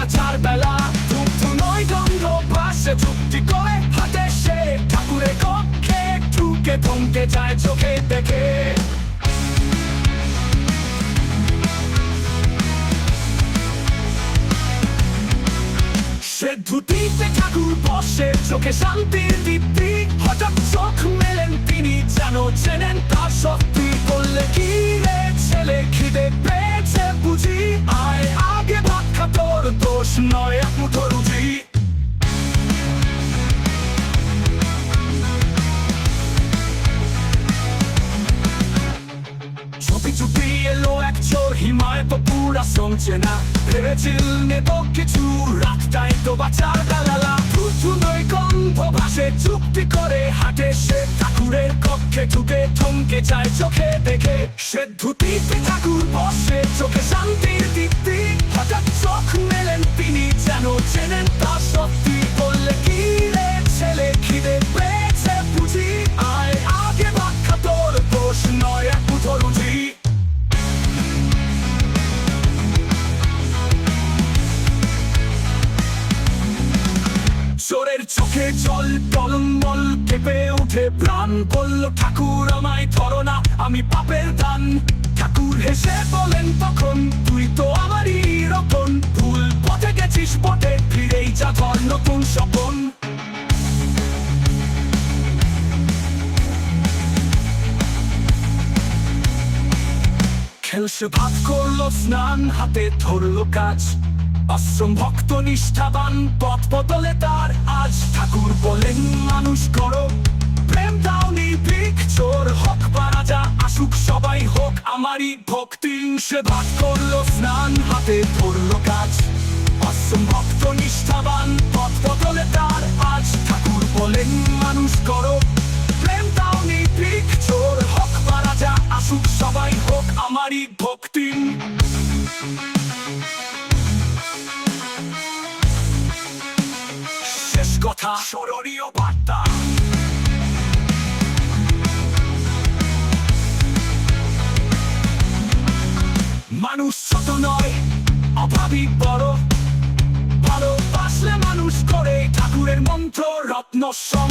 বাজার বেলা ধূপ নয় গন্ধ ভাসে চুক্তি করে হাতে সে ঠাকুরের কক্ষে ঢুকে থমকে যায় চোখে দেখে সে ধুতিতে ঠাকুর বসে চোখে শান্তির দীপ্তি হঠাৎ চোখ মেলেন তিনি যেন চেনেন তার শক্তি বললে কি রে ছেলে খিদে পেয়েছে বুঝি আয় আগে ভাত খা তোর দোষ নয় এক মুঠো রুজি চুপি চুপি এলো এক চোর হিমায়ত পুরা সমছে না ভেবেছিল নেব কিছু রাতটাই তো বাঁচার বেলা ধুধু নয় গন্ধ ভাসে চুক্তি করে হাটে সে ঠাকুরের কক্ষে ঢুকে থমকে যায় চোখে দেখে সে ধুতিতে ঠাকুর বসে চোখে শান্তির দীপ্তি হঠাৎ চোখ মেলেন তিনি যেন চেনেন তার শক্তি বললে কি রে ছেলে খিদে পেয়েছে বুঝি আয় আগে ভাত খা তোর দোষ নয় এক মুঠো রুজি চোরের চোখে জল টলমল কেঁপে উঠে প্রাণ বলল ঠাকুর আমায় ধরো না আমি পাপের দান ঠাকুর হেসে বলেন তখন তুই তো আমারই রতন ভুল পথে গেছিস পথে ফিরেই যা ধর নতুন স্বপন খেলসে ভাত করলো স্নান হাতে ধরলো কাজ আশ্রম ভক্ত নিষ্ঠাবান পথ বদলে তার আজ ঠাকুর বলেন মানুষ করো প্রেম দাওনি ভিক চোর হক বা রাজা আসুক সবাই হোক আমারই ভক্তি সে ভাত করলো স্নান হাতে ধরলো কাজ আশ্রম ভক্ত নিষ্ঠাবান পথ বদলে তার আজ ঠাকুর বলেন মানুষ করো প্রেম দাওনি ভিক চোর হক বা রাজা আসুক সবাই হোক আমারই ভক্তি কথা স্মরণীয় বার্তা মানুষ ছোট নয় অভাবী বড় ভালোবাসলে মানুষ করে ঠাকুরের মন্ত্র রত্ন সম